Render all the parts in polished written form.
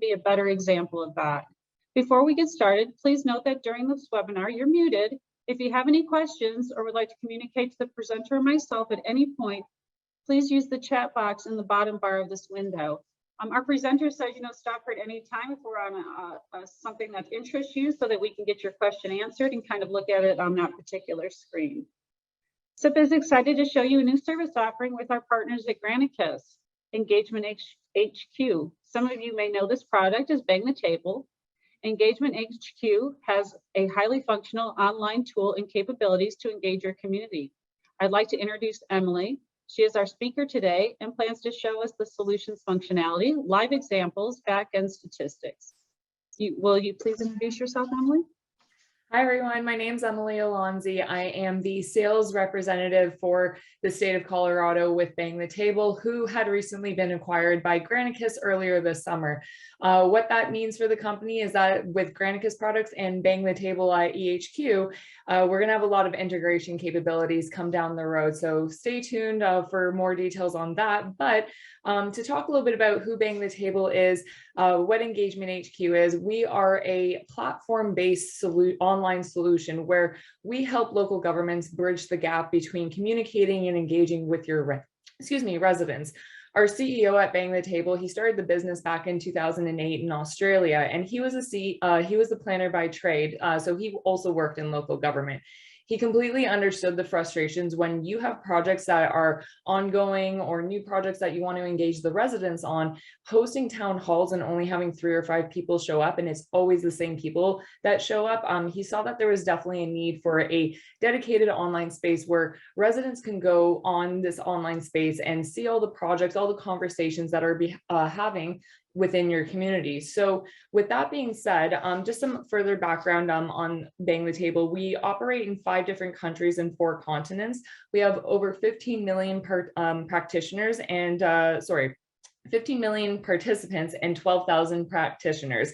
be a better example of that. Before we get started, please note that during this webinar, you're muted. If you have any questions or would like to communicate to the presenter or myself at any point, please use the chat box in the bottom bar of this window. Our presenter says, stop her at any time if we're on something that interests you so that we can get your question answered and kind of look at it on that particular screen. SIP is excited to show you a new service offering with our partners at Granicus, EngagementHQ. Some of you may know this product as Bang the Table. EngagementHQ has a highly functional online tool and capabilities to engage your community. I'd like to introduce Emily. She is our speaker today and plans to show us the solutions functionality, live examples, back-end statistics. Will you please introduce yourself, Emily? Hi, everyone. My name is Emily Alonzi. I am the sales representative for the state of Colorado with Bang the Table, who had recently been acquired by Granicus earlier this summer. What that means for the company is that with Granicus products and Bang the Table EHQ, we're going to have a lot of integration capabilities come down the road. So stay tuned for more details on that. But to talk a little bit about who Bang the Table is, what EngagementHQ is, we are a platform-based online solution where we help local governments bridge the gap between communicating and engaging with your residents. Our CEO at Bang the Table, he started the business back in 2008 in Australia, and he was a planner by trade, so he also worked in local government. He completely understood the frustrations when you have projects that are ongoing or new projects that you want to engage the residents on, hosting town halls and only having 3 or 5 people show up, and it's always the same people that show up. He saw that there was definitely a need for a dedicated online space where residents can go on this online space and see all the projects, all the conversations that are having within your community. So with that being said, just some further background on Bang the Table. We operate in 5 different countries and 4 continents. We have over 15 million practitioners and 15 million participants and 12,000 practitioners.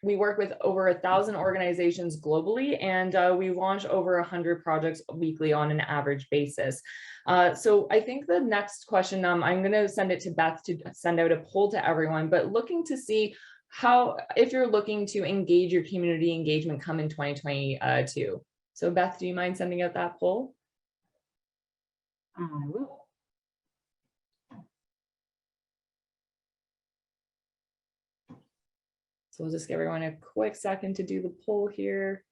We work with over 1,000 organizations globally, and we launch over 100 projects weekly on an average basis. So I think the next question, I'm going to send it to Beth to send out a poll to everyone, but looking to see if you're looking to engage your community engagement come in 2022. So Beth, do you mind sending out that poll? I will. So we'll just give everyone a quick second to do the poll here.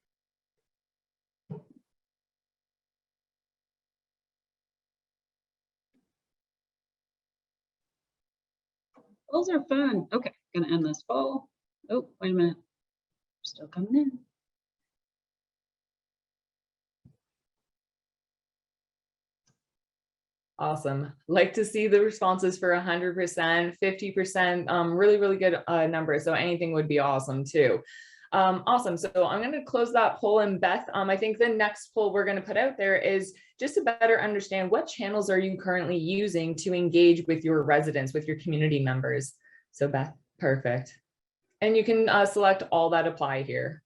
Polls are fun. Okay, gonna end this poll. Oh, wait a minute. Still coming in. Awesome. Like to see the responses for 100%, 50%, really, really good numbers. So anything would be awesome too. Awesome. So I'm going to close that poll. And Beth, I think the next poll we're going to put out there is just to better understand what channels are you currently using to engage with your residents, with your community members. So Beth, perfect. And you can select all that apply here.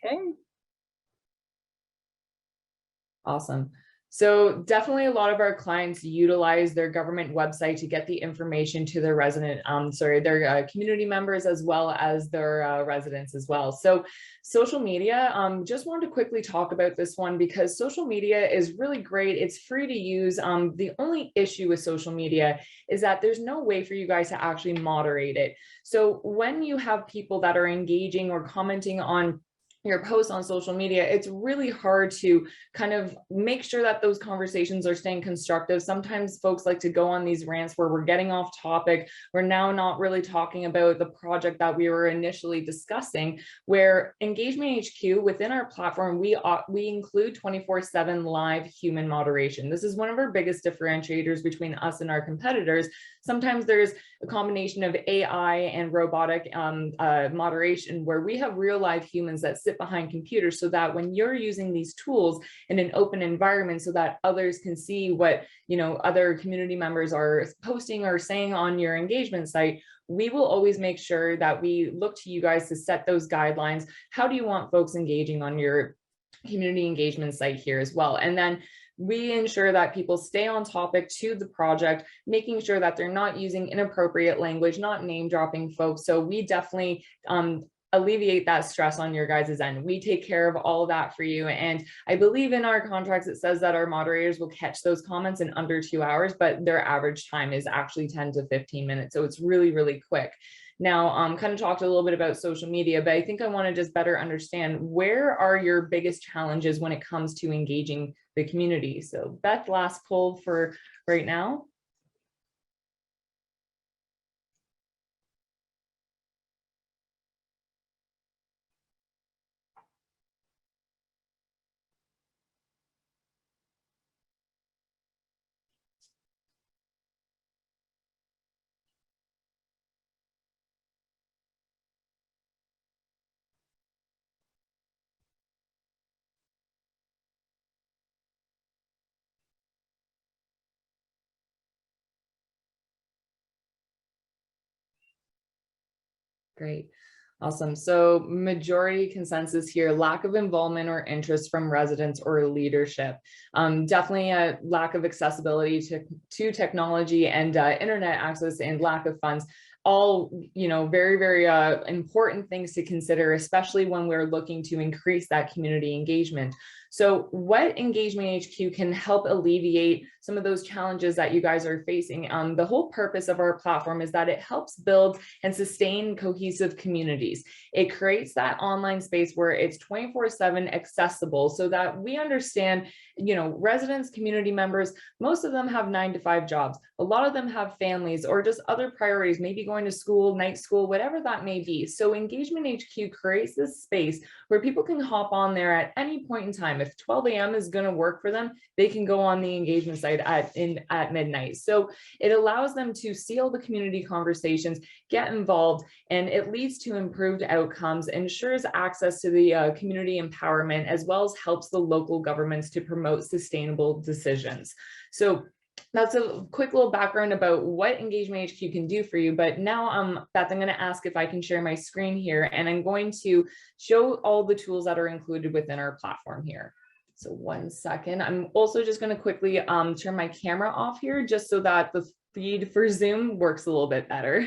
Okay. Awesome. So definitely a lot of our clients utilize their government website to get the information to their their community members as well as their residents as well. So social media, just wanted to quickly talk about this one because social media is really great. It's free to use. The only issue with social media is that there's no way for you guys to actually moderate it. So when you have people that are engaging or commenting on your posts on social media, it's really hard to kind of make sure that those conversations are staying constructive. Sometimes folks like to go on these rants where we're getting off topic. We're now not really talking about the project that we were initially discussing, where EngagementHQ within our platform, we include 24/7 live human moderation. This is one of our biggest differentiators between us and our competitors. Sometimes there's a combination of AI and robotic moderation where we have real live humans that sit sit behind computers so that when you're using these tools in an open environment so that others can see what, other community members are posting or saying on your engagement site, we will always make sure that we look to you guys to set those guidelines. How do you want folks engaging on your community engagement site here as well? And then we ensure that people stay on topic to the project, making sure that they're not using inappropriate language, not name dropping folks. So we definitely alleviate that stress on your guys' end. We take care of all of that for you. And I believe in our contracts, it says that our moderators will catch those comments in under 2 hours, but their average time is actually 10 to 15 minutes. So it's really, really quick. Now, kind of talked a little bit about social media, but I think I want to just better understand, where are your biggest challenges when it comes to engaging the community? So Beth, last poll for right now. Great. Awesome. So majority consensus here, lack of involvement or interest from residents or leadership. Definitely a lack of accessibility to technology and internet access, and lack of funds. All, very, very important things to consider, especially when we're looking to increase that community engagement. So what Engagement HQ can help alleviate some of those challenges that you guys are facing. The whole purpose of our platform is that it helps build and sustain cohesive communities. It creates that online space where it's 24/7 accessible, so that we understand, residents, community members, most of them have 9-to-5 jobs. A lot of them have families or just other priorities, maybe going to school, night school, whatever that may be. So Engagement HQ creates this space where people can hop on there at any point in time. If 12 a.m. is going to work for them, they can go on the engagement site at midnight. So it allows them to see all the community conversations, get involved, and it leads to improved outcomes, ensures access to the community empowerment, as well as helps the local governments to promote sustainable decisions. So that's a quick little background about what Engagement HQ can do for you. But now, Beth, I'm going to ask if I can share my screen here, and I'm going to show all the tools that are included within our platform here. So 1 second. I'm also just going to quickly turn my camera off here, just so that the feed for Zoom works a little bit better.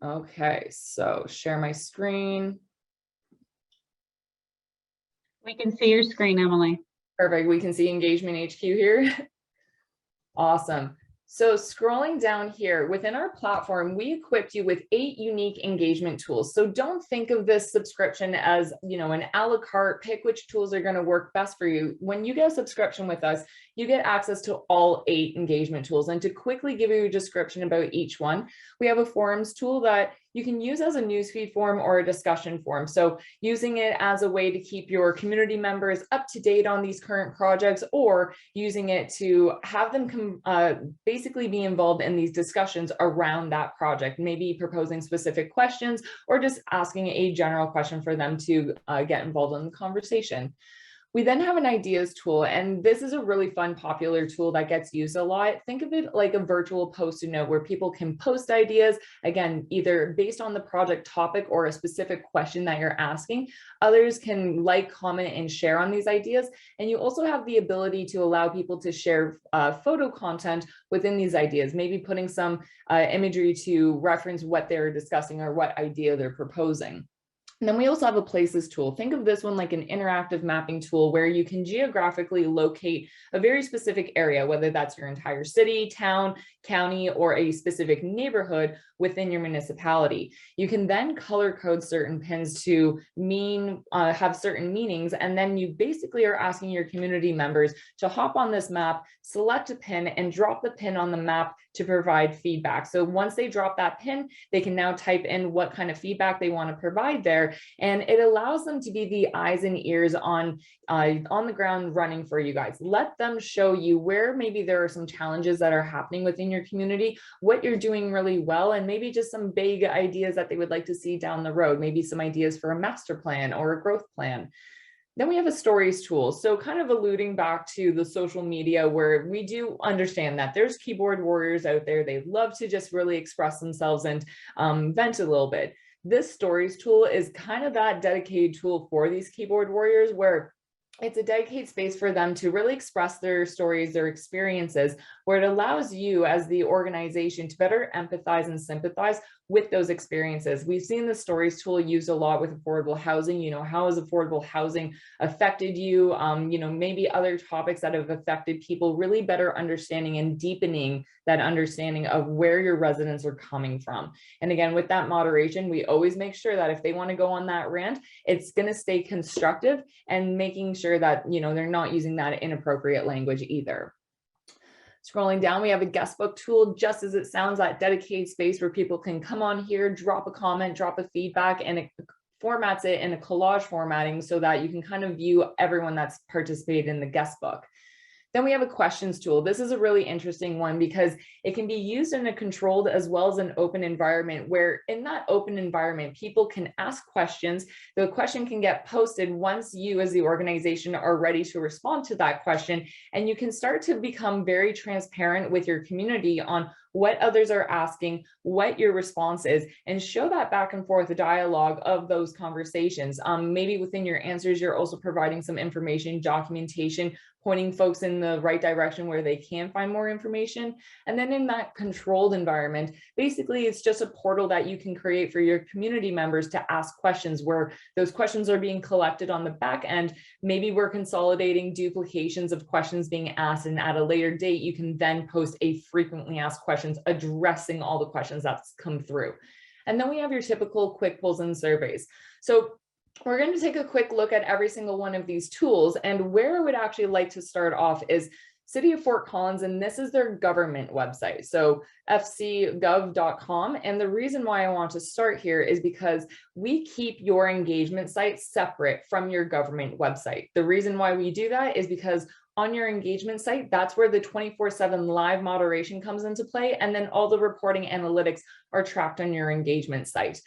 Okay, so share my screen. We can see your screen, Emily. Perfect. We can see Engagement HQ here. Awesome. So scrolling down here within our platform, we equipped you with 8 unique engagement tools. So don't think of this subscription as, an a la carte, pick which tools are going to work best for you. When you get a subscription with us, you get access to all 8 engagement tools. And to quickly give you a description about each one, we have a forums tool that you can use as a newsfeed form or a discussion form. So using it as a way to keep your community members up to date on these current projects, or using it to have them basically be involved in these discussions around that project, maybe proposing specific questions or just asking a general question for them to get involved in the conversation. We then have an ideas tool, and this is a really fun, popular tool that gets used a lot. Think of it like a virtual post-it note where people can post ideas, again, either based on the project topic or a specific question that you're asking. Others can like, comment, and share on these ideas. And you also have the ability to allow people to share photo content within these ideas, maybe putting some imagery to reference what they're discussing or what idea they're proposing. And then we also have a places tool. Think of this one like an interactive mapping tool where you can geographically locate a very specific area, whether that's your entire city, town, county, or a specific neighborhood within your municipality. You can then color code certain pins to have certain meanings, and then you basically are asking your community members to hop on this map, select a pin, and drop the pin on the map to provide feedback. So once they drop that pin, they can now type in what kind of feedback they want to provide there, there, and it allows them to be the eyes and ears on the ground running for you guys. Let them show you where maybe there are some challenges that are happening within your community, what you're doing really well, and maybe just some big ideas that they would like to see down the road, maybe some ideas for a master plan or a growth plan. Then we have a stories tool. So kind of alluding back to the social media, where we do understand that there's keyboard warriors out there. They love to just really express themselves and vent a little bit. This stories tool is kind of that dedicated tool for these keyboard warriors, where it's a dedicated space for them to really express their stories, their experiences, where it allows you as the organization to better empathize and sympathize with those experiences. We've seen the stories tool used a lot with affordable housing. You know, how has affordable housing affected you? You know, maybe other topics that have affected people, really better understanding and deepening that understanding of where your residents are coming from. And again, with that moderation, we always make sure that if they want to go on that rant, it's going to stay constructive, and making sure that, you know, they're not using that inappropriate language either. Scrolling down, we have a guest book tool, just as it sounds, that dedicated space where people can come on here, drop a comment, drop a feedback, and it formats it in a collage formatting so that you can kind of view everyone that's participated in the guest book. Then we have a questions tool. This is a really interesting one because it can be used in a controlled as well as an open environment, where in that open environment, people can ask questions. The question can get posted once you as the organization are ready to respond to that question. And you can start to become very transparent with your community on what others are asking, what your response is, and show that back and forth dialogue of those conversations. Maybe within your answers, you're also providing some information, documentation, pointing folks in the right direction where they can find more information. And then in that controlled environment, basically it's just a portal that you can create for your community members to ask questions, where those questions are being collected on the back end. Maybe we're consolidating duplications of questions being asked, and at a later date, you can then post a frequently asked questions addressing all the questions that's come through. And then we have your typical quick polls and surveys. So we're going to take a quick look at every single one of these tools, and where I would actually like to start off is City of Fort Collins, and this is their government website, so fcgov.com. And the reason why I want to start here is because we keep your engagement site separate from your government website. The reason why we do that is because on your engagement site, that's where the 24/7 live moderation comes into play, and then all the reporting analytics are tracked on your engagement site.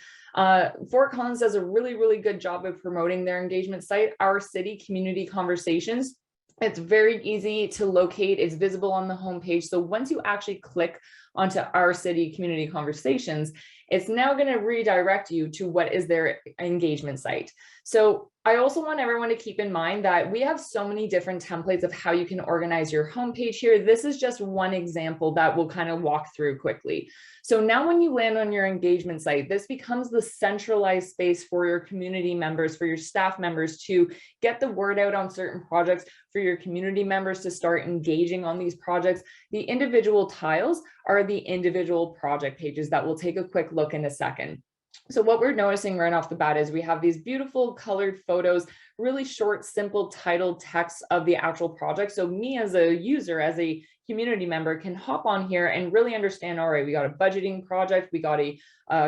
Fort Collins does a really, really good job of promoting their engagement site, Our City Community Conversations. It's very easy to locate. It's visible on the homepage. So once you actually click onto Our City Community Conversations, it's now going to redirect you to what is their engagement site. So I also want everyone to keep in mind that we have so many different templates of how you can organize your homepage here. This is just one example that we'll kind of walk through quickly. So now when you land on your engagement site, this becomes the centralized space for your community members, for your staff members to get the word out on certain projects, for your community members to start engaging on these projects. The individual tiles are the individual project pages that we'll take a quick look in a second. So what we're noticing right off the bat is we have these beautiful colored photos, really short, simple titled text of the actual project. So me as a user, as a community member, can hop on here and really understand, all right, we got a budgeting project, we got a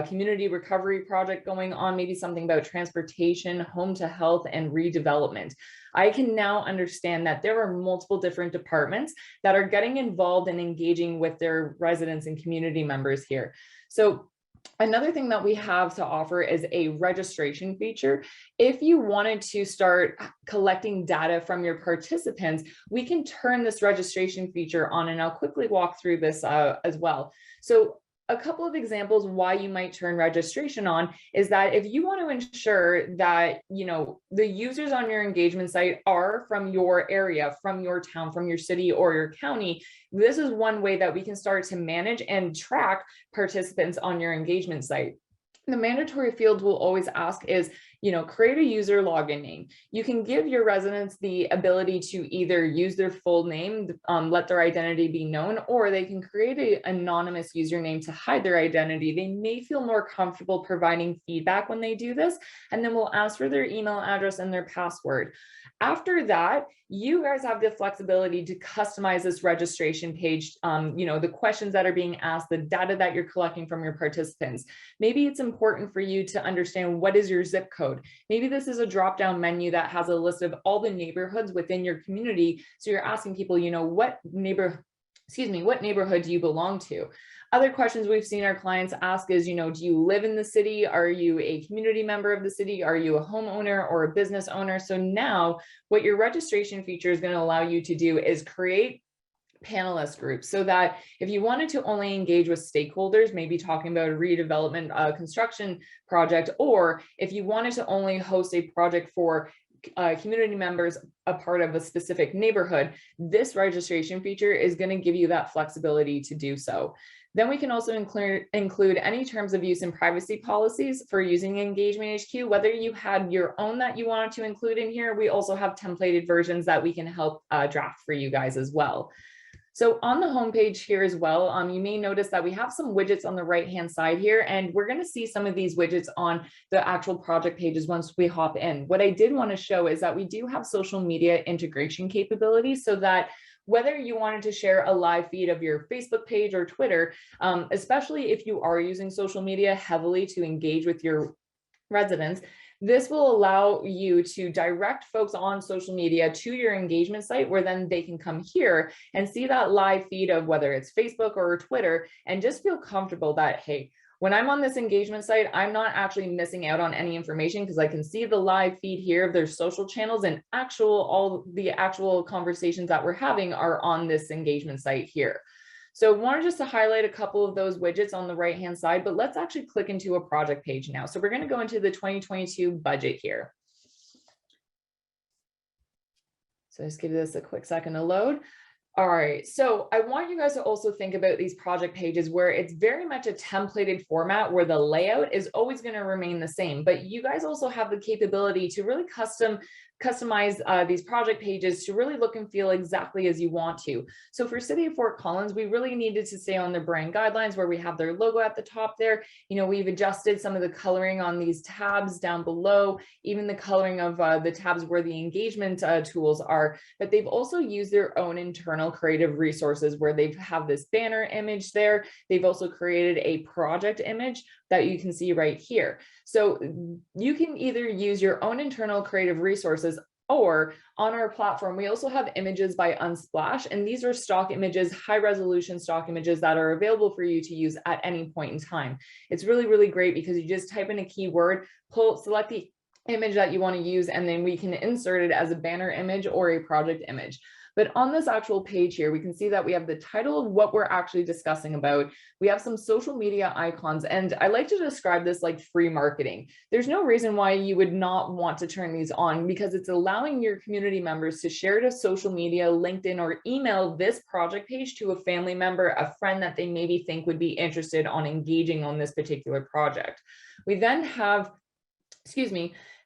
community recovery project going on, maybe something about transportation, home to health, and redevelopment. I can now understand that there are multiple different departments that are getting involved and engaging with their residents and community members here. So another thing that we have to offer is a registration feature. If you wanted to start collecting data from your participants, we can turn this registration feature on, and I'll quickly walk through this as well. So a couple of examples why you might turn registration on is that if you want to ensure that, you know, the users on your engagement site are from your area, from your town, from your city or your county, this is one way that we can start to manage and track participants on your engagement site. The mandatory fields we'll always ask is, create a user login name. You can give your residents the ability to either use their full name, let their identity be known, or they can create an anonymous username to hide their identity. They may feel more comfortable providing feedback when they do this, and then we'll ask for their email address and their password. After that, you guys have the flexibility to customize this registration page, the questions that are being asked, the data that you're collecting from your participants. Maybe it's important for you to understand what is your zip code. Maybe this is a drop-down menu that has a list of all the neighborhoods within your community. So you're asking people, what neighborhood do you belong to? Other questions we've seen our clients ask is, do you live in the city? Are you a community member of the city? Are you a homeowner or a business owner? So now what your registration feature is going to allow you to do is create panelist groups, so that if you wanted to only engage with stakeholders, maybe talking about a redevelopment construction project, or if you wanted to only host a project for community members a part of a specific neighborhood, this registration feature is going to give you that flexibility to do so. Then we can also include any terms of use and privacy policies for using EngagementHQ. Whether you had your own that you wanted to include in here, we also have templated versions that we can help draft for you guys as well. So on the homepage here as well, you may notice that we have some widgets on the right-hand side here, and we're going to see some of these widgets on the actual project pages once we hop in. What I did want to show is that we do have social media integration capabilities, so that whether you wanted to share a live feed of your Facebook page or Twitter, especially if you are using social media heavily to engage with your residents, this will allow you to direct folks on social media to your engagement site, where then they can come here and see that live feed of whether it's Facebook or Twitter, and just feel comfortable that, hey, when I'm on this engagement site, I'm not actually missing out on any information, because I can see the live feed here of their social channels, and all the actual conversations that we're having are on this engagement site here. So I wanted just to highlight a couple of those widgets on the right-hand side, but let's actually click into a project page now. So we're going to go into the 2022 budget here. So just give this a quick second to load. All right, so I want you guys to also think about these project pages where it's very much a templated format, where the layout is always going to remain the same, but you guys also have the capability to really customize these project pages to really look and feel exactly as you want to. So for City of Fort Collins, we really needed to stay on their brand guidelines, where we have their logo at the top there. We've adjusted some of the coloring on these tabs down below, even the coloring of the tabs where the engagement tools are, but they've also used their own internal creative resources, where they have this banner image there. They've also created a project image that you can see right here. So you can either use your own internal creative resources, or on our platform, we also have images by Unsplash, and these are stock images, high resolution stock images that are available for you to use at any point in time. It's really, really great, because you just type in a keyword, select the image that you want to use, and then we can insert it as a banner image or a project image. But on this actual page here, we can see that we have the title of what we're actually discussing about. We have some social media icons, and I like to describe this like free marketing. There's no reason why you would not want to turn these on, because it's allowing your community members to share to social media, LinkedIn, or email this project page to a family member, a friend that they maybe think would be interested on engaging on this particular project. We then have,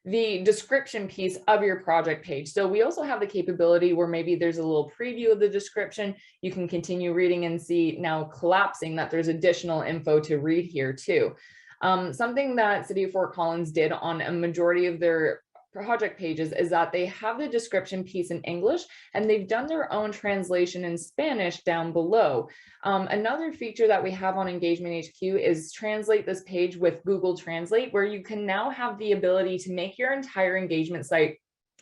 the description piece of your project page. So we also have the capability where maybe there's a little preview of the description. You can continue reading and see now collapsing that there's additional info to read here too. Something that City of Fort Collins did on a majority of their project pages is that they have the description piece in English, and they've done their own translation in Spanish down below. Another feature that we have on EngagementHQ is translate this page with Google Translate, where you can now have the ability to make your entire engagement site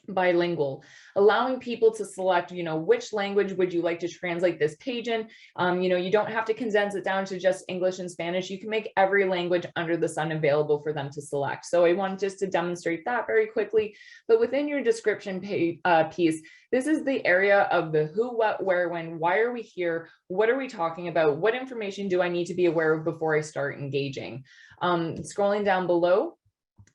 bilingual, allowing people to select, which language would you like to translate this page in. You don't have to condense it down to just English and Spanish. You can make every language under the sun available for them to select. So I want just to demonstrate that very quickly. But within your description piece, this is the area of the who, what, where, when, why are we here? What are we talking about? What information do I need to be aware of before I start engaging? Scrolling down below,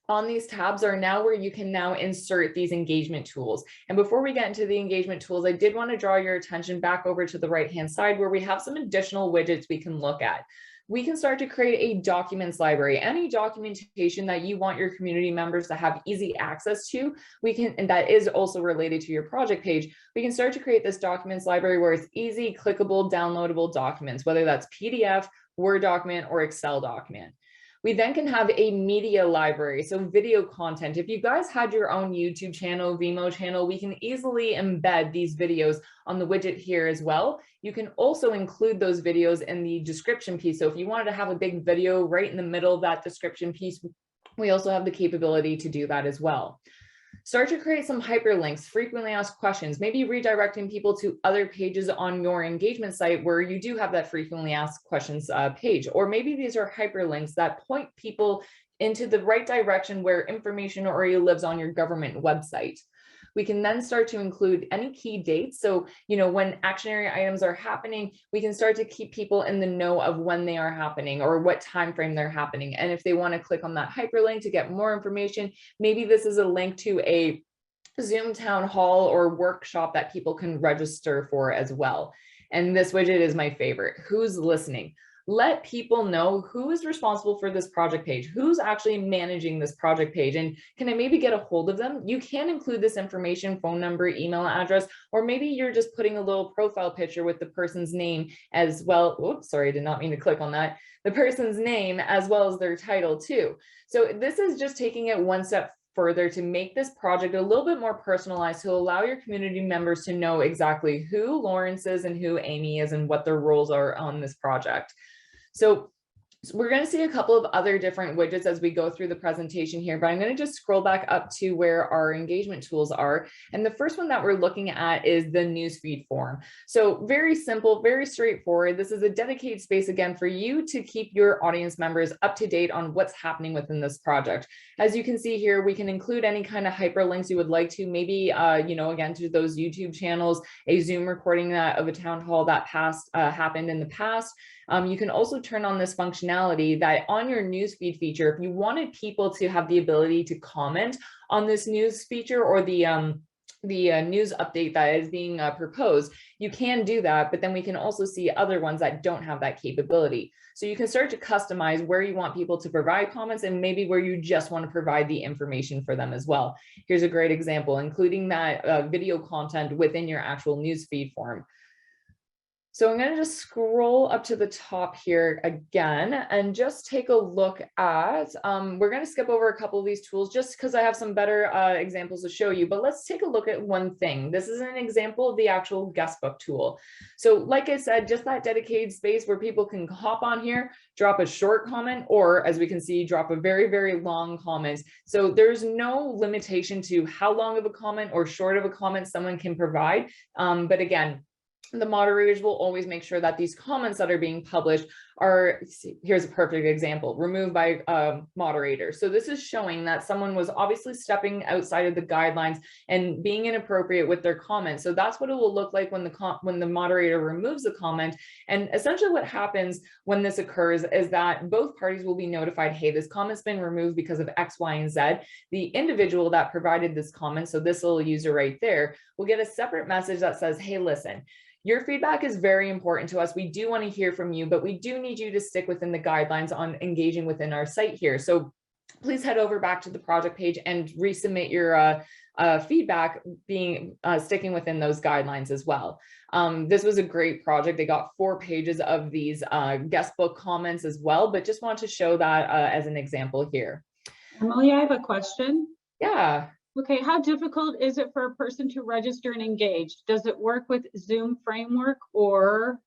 on these tabs are now where you can now insert these engagement tools. And before we get into the engagement tools, I did want to draw your attention back over to the right-hand side where we have some additional widgets we can look at. We can start to create a documents library. Any documentation that you want your community members to have easy access to, we can, and that is also related to your project page, we can start to create this documents library where it's easy, clickable, downloadable documents, whether that's PDF, Word document, or Excel document. We then can have a media library, so video content. If you guys had your own YouTube channel, Vimeo channel, we can easily embed these videos on the widget here as well. You can also include those videos in the description piece. So if you wanted to have a big video right in the middle of that description piece, we also have the capability to do that as well. Start to create some hyperlinks, frequently asked questions, maybe redirecting people to other pages on your engagement site where you do have that frequently asked questions page. Or maybe these are hyperlinks that point people into the right direction where information already lives on your government website. We can then start to include any key dates. So, when actionary items are happening, we can start to keep people in the know of when they are happening or what time frame they're happening. And if they want to click on that hyperlink to get more information, maybe this is a link to a Zoom town hall or workshop that people can register for as well. And this widget is my favorite. Who's listening? Let people know who is responsible for this project page, who's actually managing this project page, and can I maybe get a hold of them? You can include this information, phone number, email address, or maybe you're just putting a little profile picture with the person's name as well. Oops, sorry, I did not mean to click on that. The person's name as well as their title too. So this is just taking it one step further to make this project a little bit more personalized to allow your community members to know exactly who Lawrence is and who Amy is and what their roles are on this project. So we're going to see a couple of other different widgets as we go through the presentation here, but I'm going to just scroll back up to where our engagement tools are. And the first one that we're looking at is the newsfeed form. So very simple, very straightforward. This is a dedicated space again for you to keep your audience members up to date on what's happening within this project. As you can see here, we can include any kind of hyperlinks you would like to, maybe, again, to those YouTube channels, a Zoom recording of a town hall that happened in the past. You can also turn on this functionality that on your newsfeed feature, if you wanted people to have the ability to comment on this news feature or the news update that is being proposed, you can do that, but then we can also see other ones that don't have that capability. So you can start to customize where you want people to provide comments and maybe where you just want to provide the information for them as well. Here's a great example, including that video content within your actual newsfeed form. So I'm going to just scroll up to the top here again and just take a look at, we're going to skip over a couple of these tools just because I have some better examples to show you, but let's take a look at one thing. This is an example of the actual guestbook tool. So like I said, just that dedicated space where people can hop on here, drop a short comment, or as we can see, drop a very, very long comment. So there's no limitation to how long of a comment or short of a comment someone can provide. But again, the moderators will always make sure that these comments that are being published are, here's a perfect example, removed by moderator. So this is showing that someone was obviously stepping outside of the guidelines and being inappropriate with their comments. So that's what it will look like when the moderator removes a comment. And essentially what happens when this occurs is that both parties will be notified, hey, this comment's been removed because of X, Y, and Z. The individual that provided this comment, so this little user right there, will get a separate message that says, hey, listen, your feedback is very important to us. We do want to hear from you, but we do need you to stick within the guidelines on engaging within our site here. So please head over back to the project page and resubmit your feedback sticking within those guidelines as well. This was a great project. They got 4 pages of these guest book comments as well, but just want to show that as an example here. Emily, I have a question. Yeah. Okay, how difficult is it for a person to register and engage? Does it work with Zoom framework or?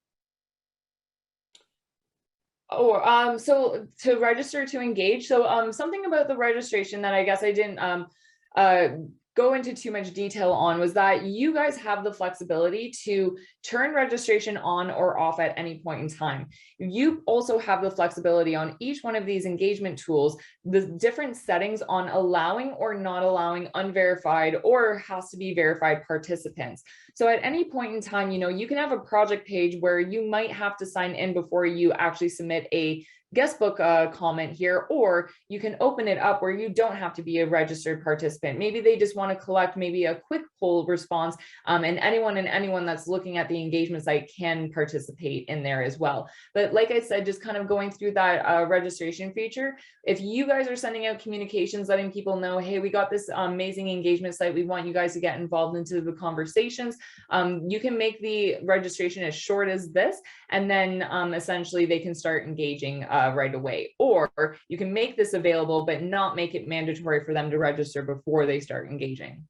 Oh, so to register to engage. So something about the registration that I guess I didn't go into too much detail on was that you guys have the flexibility to turn registration on or off at any point in time. You also have the flexibility on each one of these engagement tools, the different settings on allowing or not allowing unverified or has to be verified participants. So at any point in time, you can have a project page where you might have to sign in before you actually submit a guest book comment here, or you can open it up where you don't have to be a registered participant. Maybe they just want to collect maybe a quick poll response, and anyone that's looking at the engagement site can participate in there as well. But like I said, just kind of going through that registration feature, if you guys are sending out communications, letting people know, hey, we got this amazing engagement site, we want you guys to get involved into the conversations, you can make the registration as short as this, and then essentially they can start engaging right away. Or you can make this available, but not make it mandatory for them to register before they start engaging.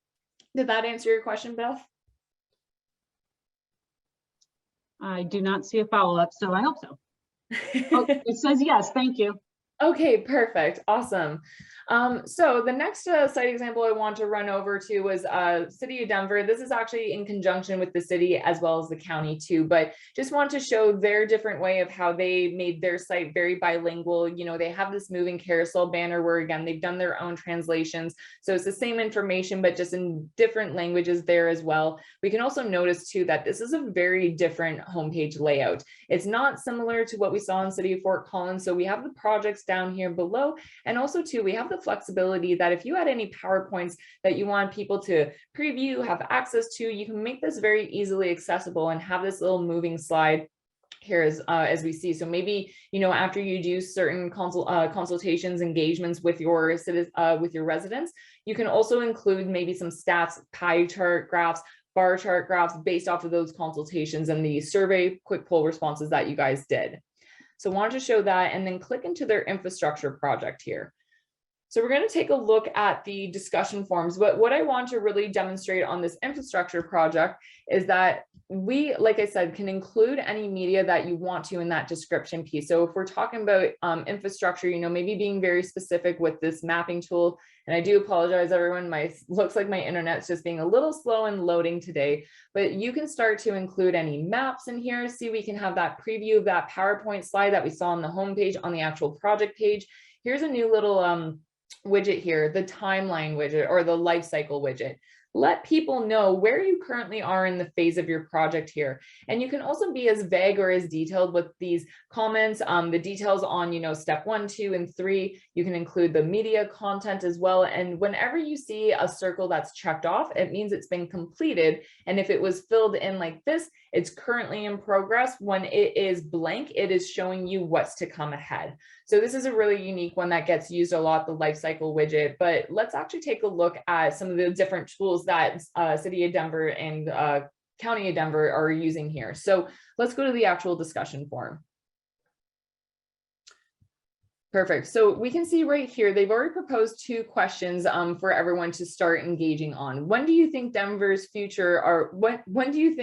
Did that answer your question, Beth? I do not see a follow-up, so I hope so. Oh, it says yes, thank you. Okay, perfect, awesome. So the next site example I want to run over to was City of Denver. This is actually in conjunction with the city as well as the county too, but just want to show their different way of how they made their site very bilingual. They have this moving carousel banner where, again, they've done their own translations. So it's the same information, but just in different languages there as well. We can also notice too that this is a very different homepage layout. It's not similar to what we saw in City of Fort Collins. So we have the projects down here below, and also too, we have the flexibility that if you had any PowerPoints that you want people to preview, have access to, you can make this very easily accessible and have this little moving slide here as we see. So maybe, after you do certain consultations, engagements with your residents, you can also include maybe some stats, pie chart graphs, bar chart graphs based off of those consultations and the survey quick poll responses that you guys did. So I wanted to show that, and then click into their infrastructure project here. So we're going to take a look at the discussion forums, but what I want to really demonstrate on this infrastructure project is that we, like I said, can include any media that you want to in that description piece. So if we're talking about infrastructure, maybe being very specific with this mapping tool, and I do apologize, everyone, looks like my internet's just being a little slow and loading today, but you can start to include any maps in here. See, we can have that preview of that PowerPoint slide that we saw on the homepage on the actual project page. Here's a new little widget here, the timeline widget or the life cycle widget. Let people know where you currently are in the phase of your project here. And you can also be as vague or as detailed with these comments, the details on, step 1, 2, and 3. You can include the media content as well. And whenever you see a circle that's checked off, it means it's been completed. And if it was filled in like this, it's currently in progress. When it is blank, it is showing you what's to come ahead. So this is a really unique one that gets used a lot, the life cycle widget. But let's actually take a look at some of the different tools that City of Denver and County of Denver are using here. So let's go to the actual discussion forum. Perfect. So we can see right here, they've already proposed 2 questions for everyone to start engaging on. When do you think Denver's future, or when you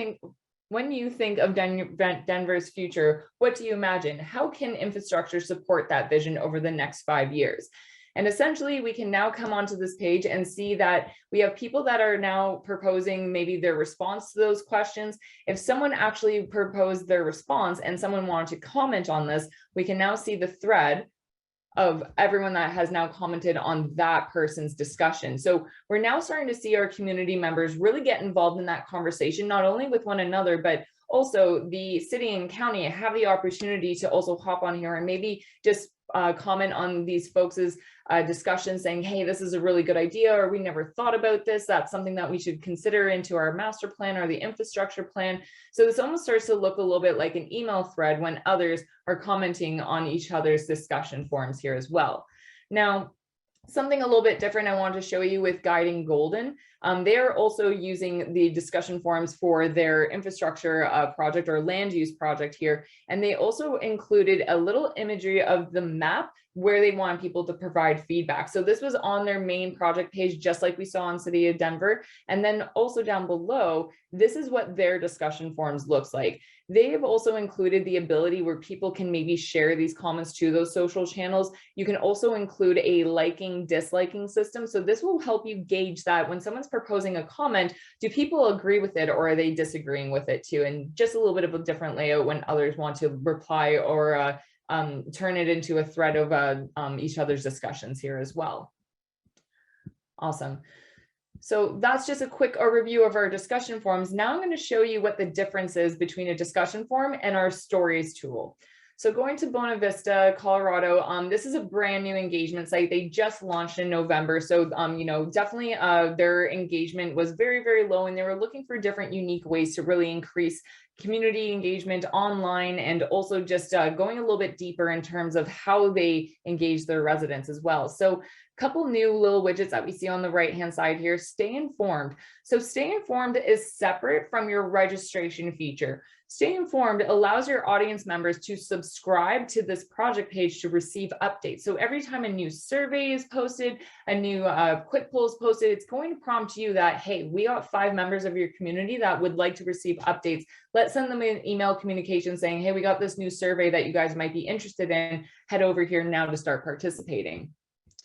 think of Denver's future, what do you imagine? How can infrastructure support that vision over the next 5 years? And essentially, we can now come onto this page and see that we have people that are now proposing maybe their response to those questions. If someone actually proposed their response and someone wanted to comment on this, we can now see the thread of everyone that has now commented on that person's discussion. So we're now starting to see our community members really get involved in that conversation, not only with one another, but also the city and county have the opportunity to also hop on here and maybe just comment on these folks' discussion saying, hey, this is a really good idea, or we never thought about this. That's something that we should consider into our master plan or the infrastructure plan. So this almost starts to look a little bit like an email thread when others are commenting on each other's discussion forums here as well. Now, something a little bit different I want to show you with Guiding Golden. They are also using the discussion forums for their infrastructure project or land use project here. And they also included a little imagery of the map where they want people to provide feedback. So this was on their main project page, just like we saw in City of Denver. And then also down below, this is what their discussion forums looks like. They have also included the ability where people can maybe share these comments to those social channels. You can also include a liking, disliking system. So this will help you gauge that when someone's proposing a comment, do people agree with it or are they disagreeing with it too? And just a little bit of a different layout when others want to reply or turn it into a thread of each other's discussions here as well. Awesome. So that's just a quick overview of our discussion forums. Now I'm going to show you what the difference is between a discussion forum and our stories tool. So going to Buena Vista, Colorado, this is a brand new engagement site. They just launched in November. So, definitely their engagement was very, very low, and they were looking for different unique ways to really increase community engagement online, and also just going a little bit deeper in terms of how they engage their residents as well. So couple new little widgets that we see on the right hand side here. Stay informed. So stay informed is separate from your registration feature. Stay informed allows your audience members to subscribe to this project page to receive updates. So every time a new survey is posted, a new quick poll is posted, it's going to prompt you that, hey, we got 5 members of your community that would like to receive updates. Let's send them an email communication saying, hey, we got this new survey that you guys might be interested in. Head over here now to start participating.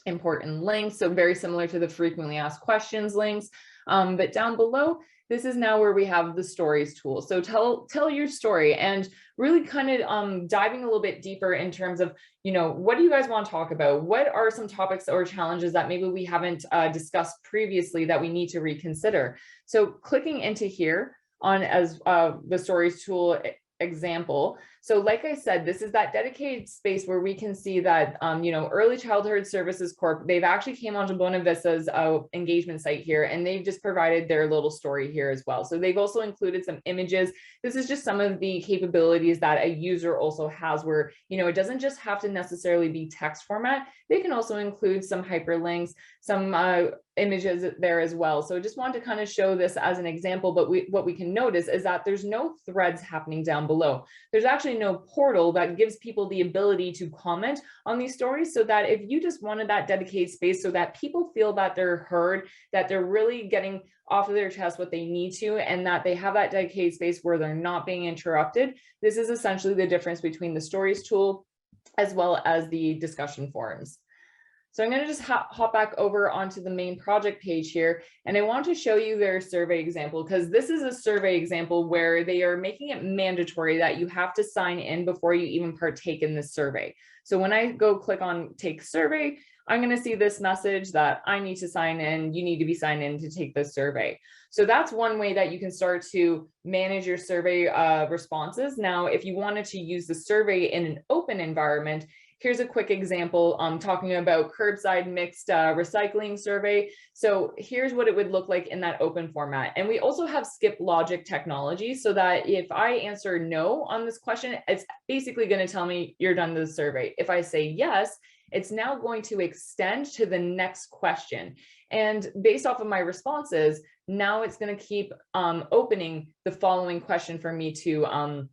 Important links, so very similar to the frequently asked questions links, but down below, this is now where we have the stories tool. So tell your story, and really kind of diving a little bit deeper in terms of, what do you guys want to talk about? What are some topics or challenges that maybe we haven't discussed previously that we need to reconsider? So clicking into here on as the stories tool example. So like I said, this is that dedicated space where we can see that, Early Childhood Services Corp, they've actually came onto Buena Vista's engagement site here, and they've just provided their little story here as well. So they've also included some images. This is just some of the capabilities that a user also has where, it doesn't just have to necessarily be text format. They can also include some hyperlinks, some images there as well. So I just wanted to kind of show this as an example, but what we can notice is that there's no threads happening down below. There's actually no portal that gives people the ability to comment on these stories, so that if you just wanted that dedicated space so that people feel that they're heard, that they're really getting off of their chest what they need to, and that they have that dedicated space where they're not being interrupted. This is essentially the difference between the stories tool as well as the discussion forums. So I'm going to just hop back over onto the main project page here, and I want to show you their survey example, because this is a survey example where they are making it mandatory that you have to sign in before you even partake in this survey. So when I go click on take survey, I'm going to see this message that I need to sign in. You need to be signed in to take this survey. So that's one way that you can start to manage your survey responses. Now, if you wanted to use the survey in an open environment, here's a quick example talking about curbside mixed recycling survey. So here's what it would look like in that open format. And we also have skip logic technology, so that if I answer no on this question, it's basically going to tell me you're done with the survey. If I say yes, it's now going to extend to the next question. And based off of my responses, now it's going to keep opening the following question for me to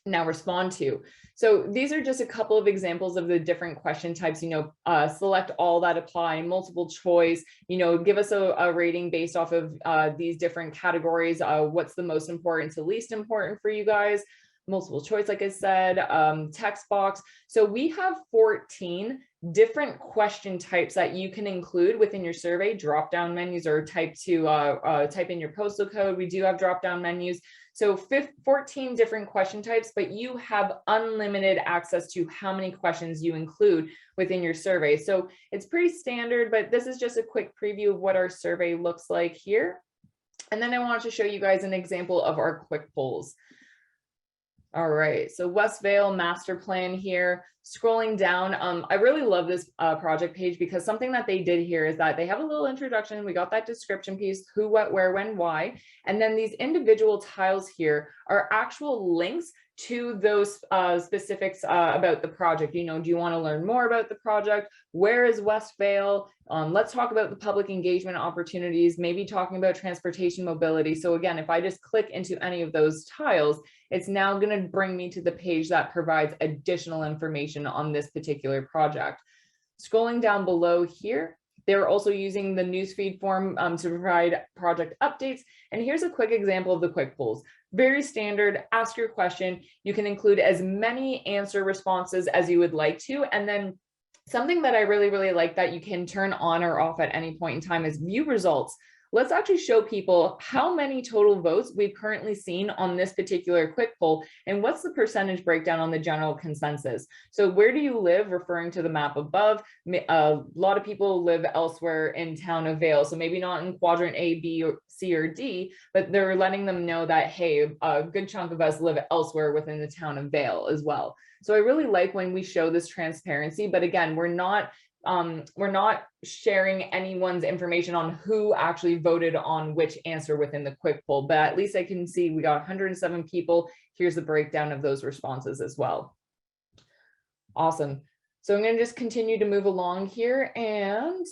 now respond to. So these are just a couple of examples of the different question types, select all that apply, multiple choice, give us a rating based off of these different categories. What's the most important to least important for you guys? Multiple choice, like I said, text box. So we have 14 different question types that you can include within your survey. Drop down menus, or type in your postal code. We do have drop down menus. So 14 different question types, but you have unlimited access to how many questions you include within your survey. So it's pretty standard, but this is just a quick preview of what our survey looks like here. And then I wanted to show you guys an example of our quick polls. All right, so Westvale master plan here. Scrolling down, I really love this project page, because something that they did here is that they have a little introduction. We got that description piece, who, what, where, when, why. And then these individual tiles here are actual links to those specifics about the project. Do you want to learn more about the project? Where is Westvale? Let's talk about the public engagement opportunities, maybe talking about transportation mobility. So again, if I just click into any of those tiles, it's now going to bring me to the page that provides additional information on this particular project. Scrolling down below here, they're also using the newsfeed form to provide project updates. And here's a quick example of the quick polls. Very standard, ask your question. You can include as many answer responses as you would like to. And then something that I really, really like that you can turn on or off at any point in time is view results. let's actually show people how many total votes we've currently seen on this particular quick poll and what's the percentage breakdown on the general consensus. So where do you live, referring to the map above? A lot of people live elsewhere in town of Vale, so maybe not in quadrant A, B, or C, or D, but they're letting them know that, hey, a good chunk of us live elsewhere within the town of Vale as well. So I really like when we show this transparency, but again, we're not sharing anyone's information on who actually voted on which answer within the quick poll, but at least I can see we got 107 people. Here's the breakdown of those responses as well. Awesome. So I'm going to just continue to move along here, and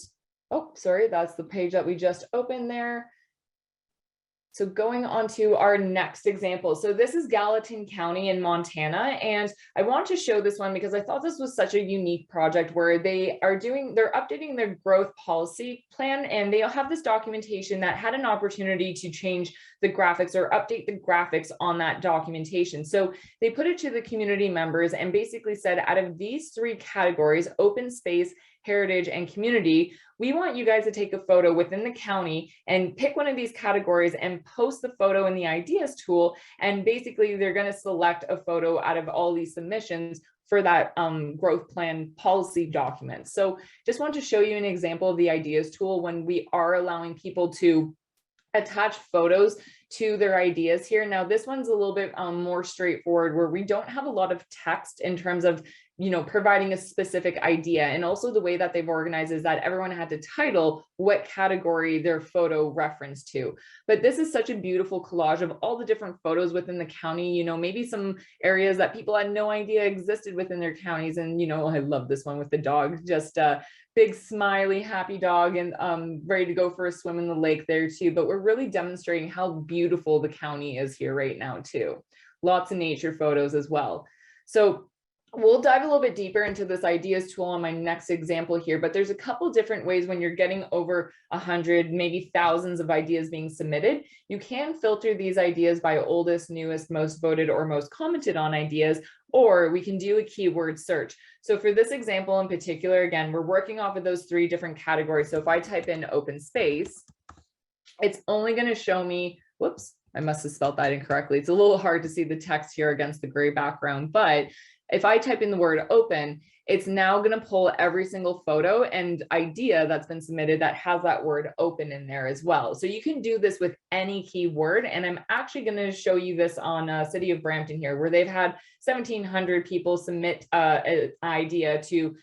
oh, sorry, that's the page that we just opened there. So going on to our next example. So this is Gallatin County in Montana. And I want to show this one because I thought this was such a unique project where they're updating their growth policy plan, and they have this documentation that had an opportunity to change the graphics or update the graphics on that documentation. So they put it to the community members and basically said, out of these three categories, open space, heritage, and community, we want you guys to take a photo within the county and pick one of these categories and post the photo in the ideas tool. And basically they're going to select a photo out of all these submissions for that growth plan policy document. So just want to show you an example of the ideas tool when we are allowing people to attach photos to their ideas here. Now, this one's a little bit more straightforward, where we don't have a lot of text in terms of, providing a specific idea. And also the way that they've organized is that everyone had to title what category their photo referenced to. But this is such a beautiful collage of all the different photos within the county, maybe some areas that people had no idea existed within their counties. And, I love this one with the dog, just big smiley happy dog, and ready to go for a swim in the lake there too. But we're really demonstrating how beautiful the county is here right now too. Lots of nature photos as well. So we'll dive a little bit deeper into this ideas tool on my next example here, but there's a couple different ways when you're getting over 100, maybe thousands of ideas being submitted. You can filter these ideas by oldest, newest, most voted, or most commented on ideas, or we can do a keyword search. So for this example in particular, again, we're working off of those three different categories. So if I type in open space, it's only going to show me, whoops, I must have spelled that incorrectly. It's a little hard to see the text here against the gray background, but if I type in the word open, it's now going to pull every single photo and idea that's been submitted that has that word open in there as well. So you can do this with any keyword. And I'm actually going to show you this on City of Brampton here, where they've had 1,700 people submit an idea to,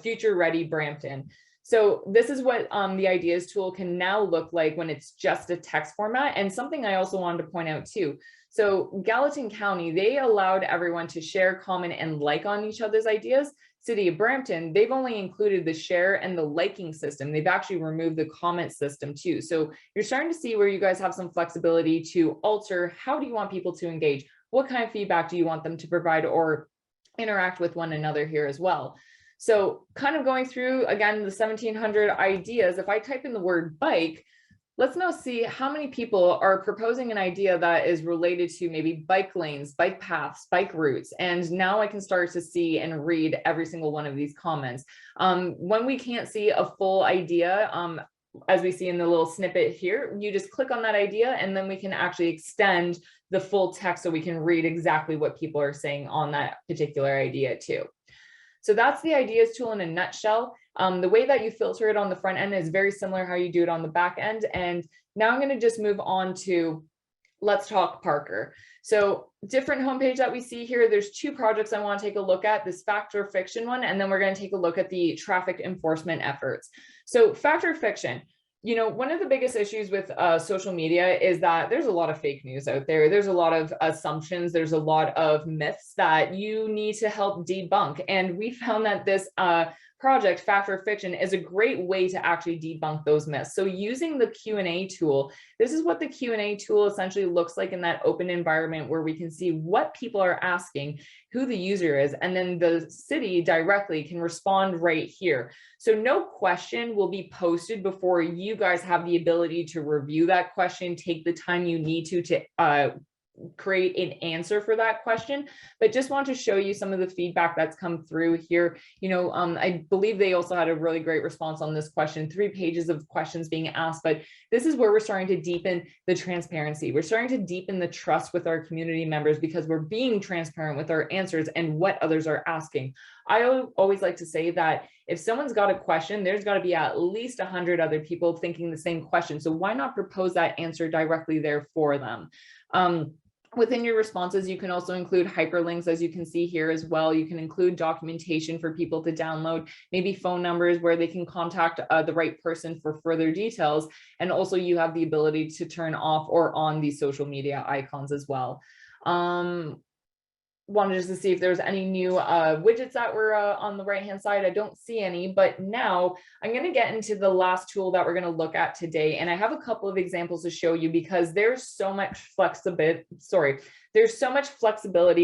future ready Brampton. So this is what the ideas tool can now look like when it's just a text format. And something I also wanted to point out too. So Gallatin County, they allowed everyone to share, comment, and like on each other's ideas. City of Brampton, they've only included the share and the liking system. They've actually removed the comment system too. So you're starting to see where you guys have some flexibility to alter how do you want people to engage? What kind of feedback do you want them to provide or interact with one another here as well? So kind of going through, again, the 1,700 ideas, if I type in the word bike, let's now see how many people are proposing an idea that is related to maybe bike lanes, bike paths, bike routes. And now I can start to see and read every single one of these comments. When we can't see a full idea, as we see in the little snippet here, you just click on that idea and then we can actually extend the full text so we can read exactly what people are saying on that particular idea too. So that's the ideas tool in a nutshell. The way that you filter it on the front end is very similar how you do it on the back end. And now I'm going to just move on to Let's Talk Parker. So different homepage that we see here, there's two projects I want to take a look at, this fact or fiction one, and then we're going to take a look at the traffic enforcement efforts. So fact or fiction. One of the biggest issues with social media is that there's a lot of fake news out there. There's a lot of assumptions. There's a lot of myths that you need to help debunk. And we found that this project, Fact or Fiction, is a great way to actually debunk those myths. So using the Q&A tool, this is what the Q&A tool essentially looks like in that open environment where we can see what people are asking, who the user is, and then the city directly can respond right here. So no question will be posted before you guys have the ability to review that question, take the time you need to create an answer for that question, but just want to show you some of the feedback that's come through here. I believe they also had a really great response on this question, 3 pages of questions being asked, but this is where we're starting to deepen the transparency. We're starting to deepen the trust with our community members because we're being transparent with our answers and what others are asking. I always like to say that if someone's got a question, there's got to be at least 100 other people thinking the same question. So why not propose that answer directly there for them? Within your responses, you can also include hyperlinks, as you can see here as well. You can include documentation for people to download, maybe phone numbers where they can contact the right person for further details. And also you have the ability to turn off or on these social media icons as well. Wanted just to see if there's any new widgets that were on the right hand side. I don't see any, but now I'm going to get into the last tool that we're going to look at today. And I have a couple of examples to show you because there's so much flexibility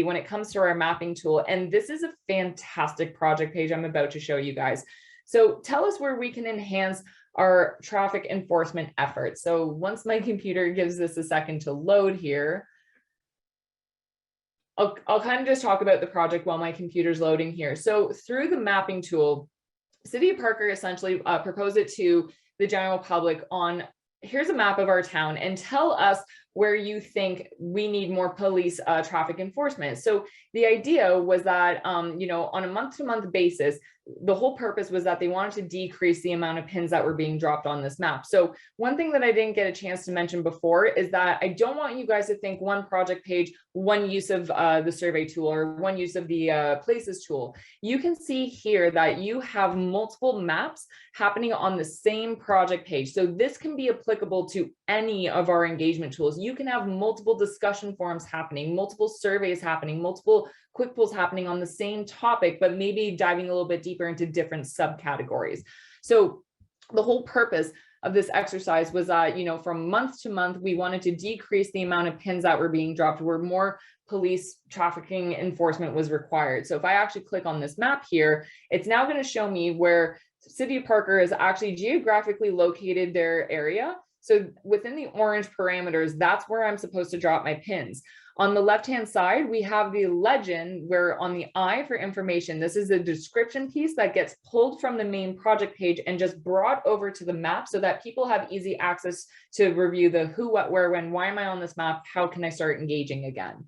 when it comes to our mapping tool. And this is a fantastic project page I'm about to show you guys. So tell us where we can enhance our traffic enforcement efforts. So once my computer gives this a second to load here, I'll kind of just talk about the project while my computer's loading here. So through the mapping tool, City of Parker essentially proposed it to the general public on, here's a map of our town and tell us where you think we need more police traffic enforcement. So the idea was that, on a month-to-month basis, the whole purpose was that they wanted to decrease the amount of pins that were being dropped on this map. So one thing that I didn't get a chance to mention before is that I don't want you guys to think one project page, one use of the survey tool or one use of the places tool. You can see here that you have multiple maps happening on the same project page. So this can be applicable to any of our engagement tools. You can have multiple discussion forums happening, multiple surveys happening, multiple quick pulls happening on the same topic, but maybe diving a little bit deeper into different subcategories. So the whole purpose of this exercise was that, from month to month, we wanted to decrease the amount of pins that were being dropped where more police trafficking enforcement was required. So if I actually click on this map here, it's now going to show me where City of Parker is actually geographically located their area. So within the orange parameters, that's where I'm supposed to drop my pins. On the left-hand side, we have the legend where on the I for information, this is the description piece that gets pulled from the main project page and just brought over to the map so that people have easy access to review the who, what, where, when, why am I on this map? How can I start engaging again?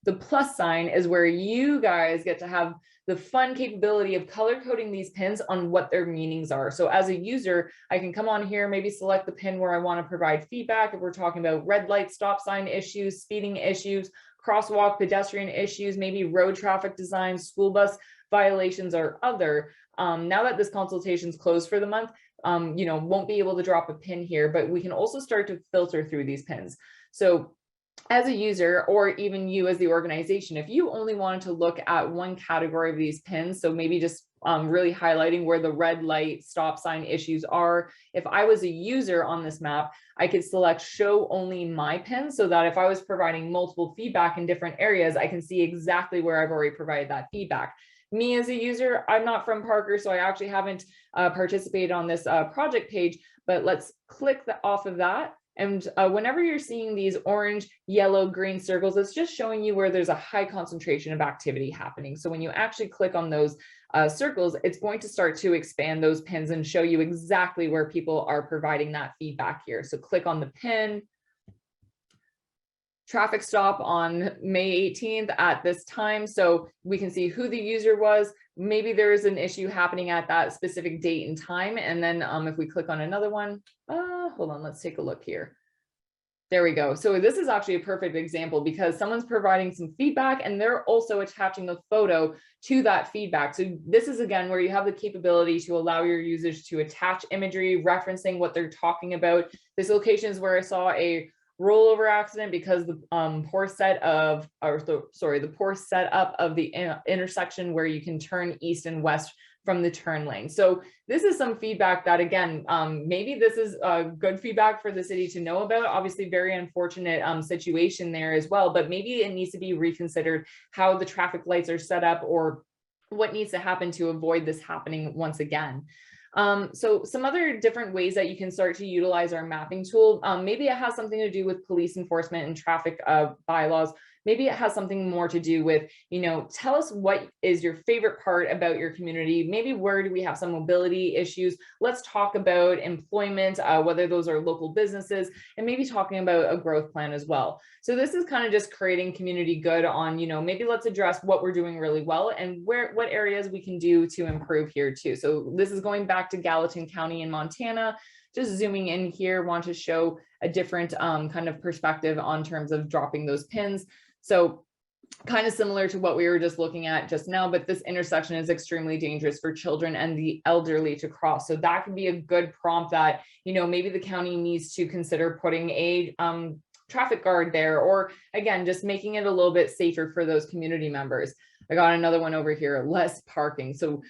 The plus sign is where you guys get to have the fun capability of color coding these pins on what their meanings are. So as a user, I can come on here, maybe select the pin where I want to provide feedback. If we're talking about red light, stop sign issues, speeding issues, crosswalk, pedestrian issues, maybe road traffic design, school bus violations or other. Now that this consultation is closed for the month, won't be able to drop a pin here, but we can also start to filter through these pins. So as a user, or even you as the organization, if you only wanted to look at one category of these pins, so maybe just really highlighting where the red light stop sign issues are, if I was a user on this map, I could select show only my pins so that if I was providing multiple feedback in different areas, I can see exactly where I've already provided that feedback. Me as a user, I'm not from Parker, so I actually haven't participated on this project page, but let's click off of that. And whenever you're seeing these orange, yellow, green circles, it's just showing you where there's a high concentration of activity happening. So when you actually click on those circles, it's going to start to expand those pins and show you exactly where people are providing that feedback here. So click on the pin. Traffic stop on May 18th at this time. So we can see who the user was. Maybe there is an issue happening at that specific date and time. And then if we click on another one, hold on, let's take a look here. There we go. So this is actually a perfect example because someone's providing some feedback and they're also attaching the photo to that feedback. So this is again where you have the capability to allow your users to attach imagery referencing what they're talking about. This location is where I saw a rollover accident because the poor setup of the intersection where you can turn east and west from the turn lane. So this is some feedback that, again, maybe this is good feedback for the city to know about. Obviously, very unfortunate situation there as well, but maybe it needs to be reconsidered how the traffic lights are set up or what needs to happen to avoid this happening once again. So some other different ways that you can start to utilize our mapping tool, maybe it has something to do with police enforcement and traffic bylaws. Maybe it has something more to do with, tell us what is your favorite part about your community. Maybe where do we have some mobility issues? Let's talk about employment, whether those are local businesses, and maybe talking about a growth plan as well. So this is kind of just creating community good on, maybe let's address what we're doing really well and what areas we can do to improve here too. So this is going back to Gallatin County in Montana. Just zooming in here, want to show a different kind of perspective on terms of dropping those pins. So kind of similar to what we were just looking at just now, but this intersection is extremely dangerous for children and the elderly to cross. So that could be a good prompt that, maybe the county needs to consider putting a traffic guard there, or again, just making it a little bit safer for those community members. I got another one over here, less parking. So,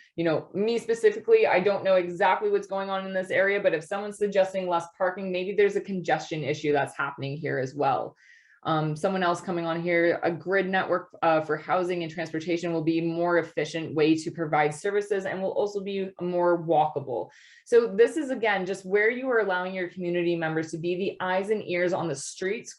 me specifically, I don't know exactly what's going on in this area, but if someone's suggesting less parking, maybe there's a congestion issue that's happening here as well. Someone else coming on here, a grid network for housing and transportation will be a more efficient way to provide services and will also be more walkable. So this is, again, just where you are allowing your community members to be the eyes and ears on the streets,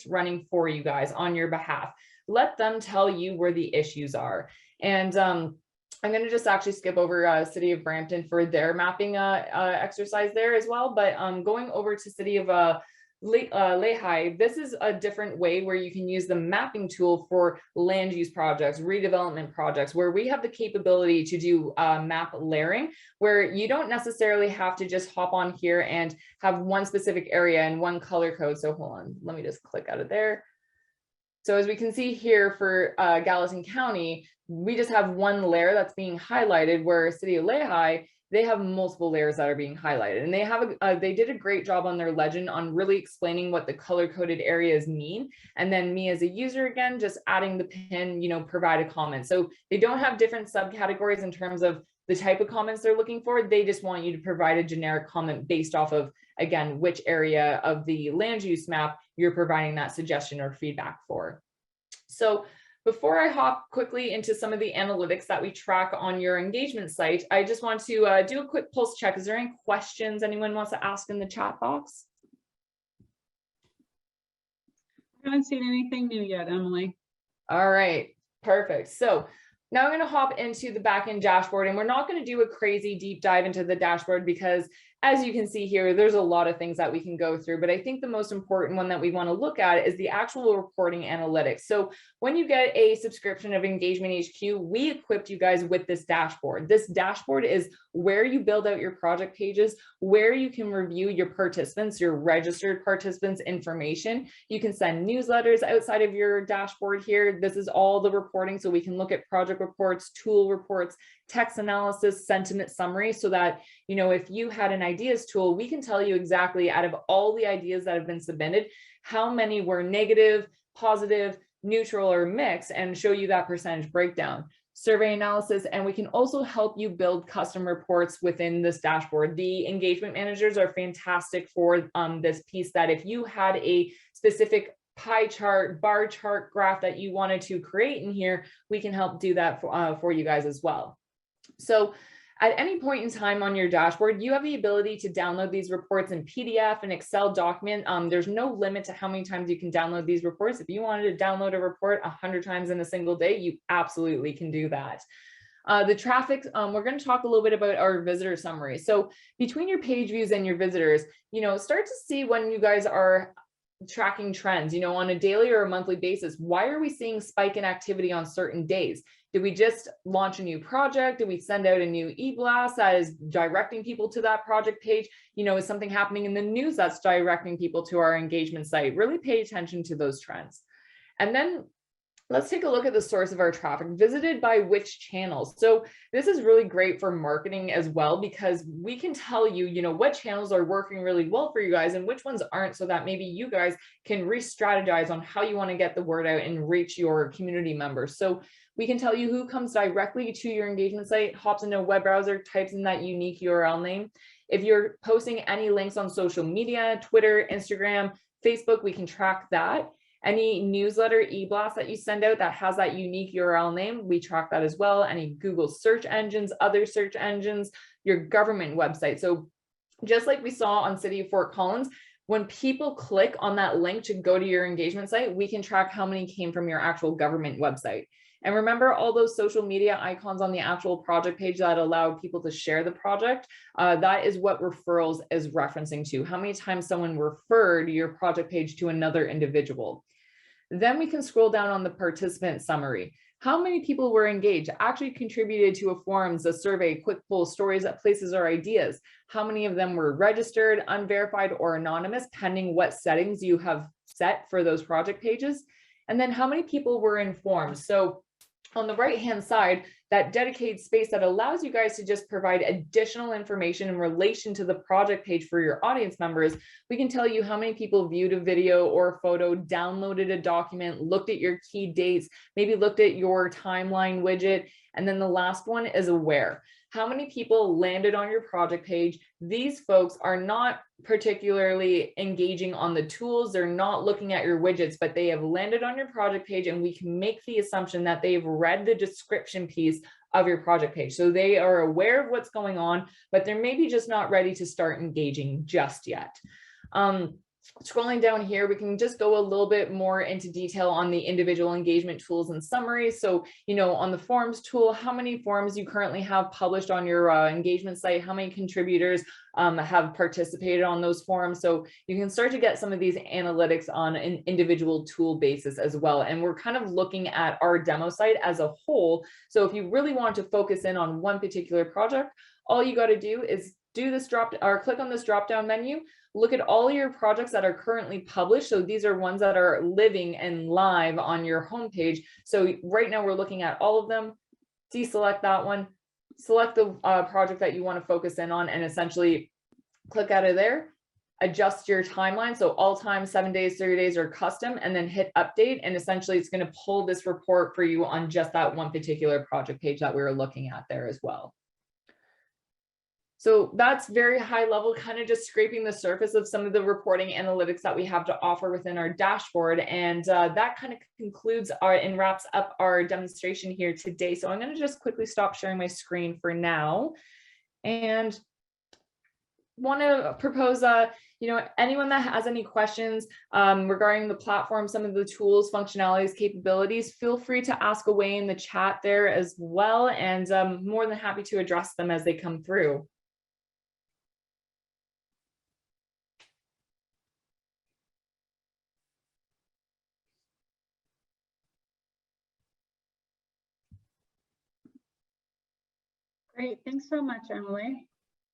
running for you guys on your behalf. Let them tell you where the issues are. And I'm going to just actually skip over City of Brampton for their mapping exercise there as well. But going over to City of Lehigh, this is a different way where you can use the mapping tool for land use projects, redevelopment projects, where we have the capability to do map layering, where you don't necessarily have to just hop on here and have one specific area and one color code. So hold on, let me just click out of there. So as we can see here for Gallatin County, we just have one layer that's being highlighted, where City of Lehigh, they have multiple layers that are being highlighted, and they have they did a great job on their legend on really explaining what the color coded areas mean. And then me as a user, again, just adding the pin, provide a comment. So they don't have different subcategories in terms of the type of comments they're looking for. They just want you to provide a generic comment based off of, again, which area of the land use map you're providing that suggestion or feedback for. So before I hop quickly into some of the analytics that we track on your engagement site, I just want to do a quick pulse check. Is there any questions anyone wants to ask in the chat box? I haven't seen anything new yet, Emily. All right, perfect. So now I'm going to hop into the backend dashboard, and we're not going to do a crazy deep dive into the dashboard because, as you can see here, there's a lot of things that we can go through, but I think the most important one that we want to look at is the actual reporting analytics. So when you get a subscription of EngagementHQ, we equipped you guys with this dashboard. This dashboard is where you build out your project pages, where you can review your participants, your registered participants information. You can send newsletters outside of your dashboard here. This is all the reporting, so we can look at project reports, tool reports, text analysis, sentiment summary, so that, if you had an ideas tool, we can tell you exactly out of all the ideas that have been submitted, how many were negative, positive, neutral, or mixed, and show you that percentage breakdown. Survey analysis, and we can also help you build custom reports within this dashboard. The engagement managers are fantastic for this piece, that if you had a specific pie chart, bar chart, graph that you wanted to create in here, we can help do that for you guys as well. So at any point in time on your dashboard, you have the ability to download these reports in PDF and Excel document. There's no limit to how many times you can download these reports. If you wanted to download a report 100 times in a single day, you absolutely can do that. The traffic, we're going to talk a little bit about our visitor summary. So between your page views and your visitors, start to see when you guys are tracking trends, on a daily or a monthly basis. Why are we seeing spike in activity on certain days? Did we just launch a new project? Did we send out a new e-blast that is directing people to that project page? Is something happening in the news that's directing people to our engagement site? Really pay attention to those trends. And then let's take a look at the source of our traffic, visited by which channels. So this is really great for marketing as well, because we can tell you, what channels are working really well for you guys and which ones aren't, so that maybe you guys can re-strategize on how you want to get the word out and reach your community members. So we can tell you who comes directly to your engagement site, hops into a web browser, types in that unique URL name. If you're posting any links on social media, Twitter, Instagram, Facebook, we can track that. Any newsletter e-blast that you send out that has that unique URL name, we track that as well. Any Google search engines, other search engines, your government website. So just like we saw on City of Fort Collins, when people click on that link to go to your engagement site, we can track how many came from your actual government website. And remember all those social media icons on the actual project page that allow people to share the project? That is what referrals is referencing to. How many times someone referred your project page to another individual. Then we can scroll down on the participant summary. How many people were engaged, actually contributed to a forums, a survey, quick poll, stories, places, or ideas? How many of them were registered, unverified, or anonymous, pending what settings you have set for those project pages? And then how many people were informed? So on the right-hand side, that dedicated space that allows you guys to just provide additional information in relation to the project page for your audience members. We can tell you how many people viewed a video or a photo, downloaded a document, looked at your key dates, maybe looked at your timeline widget. And then the last one is aware. How many people landed on your project page? These folks are not particularly engaging on the tools. They're not looking at your widgets, but they have landed on your project page, and we can make the assumption that they've read the description piece of your project page. So they are aware of what's going on, but they're maybe just not ready to start engaging just yet. Scrolling down here, we can just go a little bit more into detail on the individual engagement tools and summaries. So, you know, on the forums tool, how many forums you currently have published on your engagement site, how many contributors have participated on those forums. So you can start to get some of these analytics on an individual tool basis as well. And we're kind of looking at our demo site as a whole. So if you really want to focus in on one particular project, all you got to do is do this click on this drop down menu. Look at all your projects that are currently published. So these are ones that are living and live on your homepage. So right now we're looking at all of them. Deselect that one, select the project that you want to focus in on, and essentially click out of there, adjust your timeline. So all time, 7 days, 30 days, or custom, and then hit update. And essentially it's going to pull this report for you on just that one particular project page that we were looking at there as well. So that's very high level, kind of just scraping the surface of some of the reporting analytics that we have to offer within our dashboard. And that kind of concludes and wraps up our demonstration here today. So I'm going to just quickly stop sharing my screen for now and want to propose, you know, anyone that has any questions regarding the platform, some of the tools, functionalities, capabilities, feel free to ask away in the chat there as well. And I'm more than happy to address them as they come through. Great, thanks so much, Emily.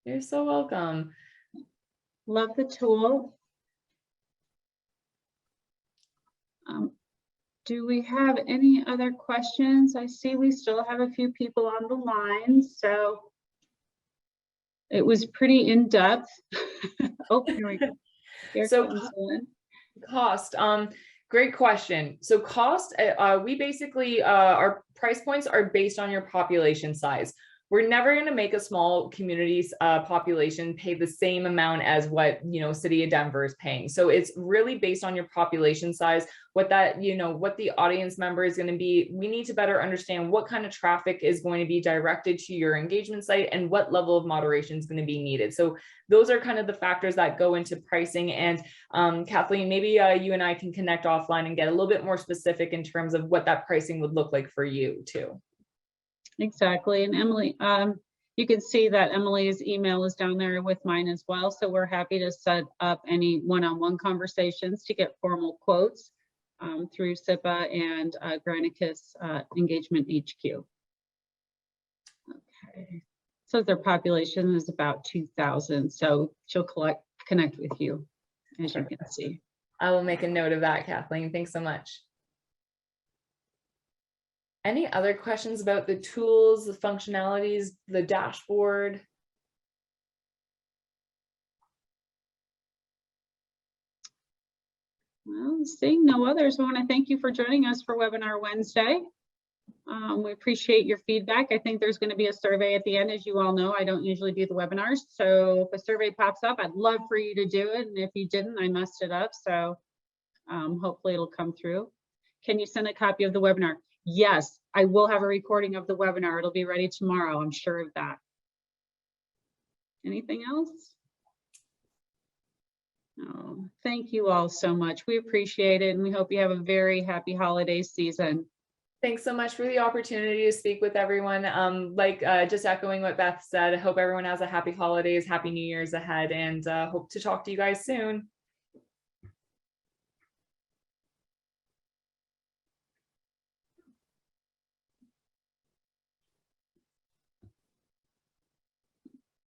You're so welcome. Love the tool. Do we have any other questions? I see we still have a few people on the line, so it was pretty in-depth. Oh, here we go. Here comes one. Cost. Great question. So cost, we basically, our price points are based on your population size. We're never going to make a small community's population pay the same amount as what, you know, City of Denver is paying. So it's really based on your population size, what that, you know, what the audience member is going to be. We need to better understand what kind of traffic is going to be directed to your engagement site and what level of moderation is going to be needed. So those are kind of the factors that go into pricing. And Kathleen, maybe you and I can connect offline and get a little bit more specific in terms of what that pricing would look like for you too. Exactly. And Emily, you can see that Emily's email is down there with mine as well. So we're happy to set up any one-on-one conversations to get formal quotes through SIPA and Granicus EngagementHQ. Okay. So their population is about 2,000. So she'll connect with you, as you can see. I will make a note of that, Kathleen. Thanks so much. Any other questions about the tools, the functionalities, the dashboard? Well, seeing no others, I want to thank you for joining us for Webinar Wednesday. We appreciate your feedback. I think there's going to be a survey at the end. As you all know, I don't usually do the webinars. So if a survey pops up, I'd love for you to do it. And if you didn't, I messed it up. So Hopefully it'll come through. Can you send a copy of the webinar? Yes, I will have a recording of the webinar. It'll be ready tomorrow. I'm sure of that. Anything else? Oh, thank you all so much. We appreciate it, and we hope you have a very happy holiday season. Thanks so much for the opportunity to speak with everyone. Just echoing what Beth said, I hope everyone has a happy holidays, happy New Year's ahead, and hope to talk to you guys soon.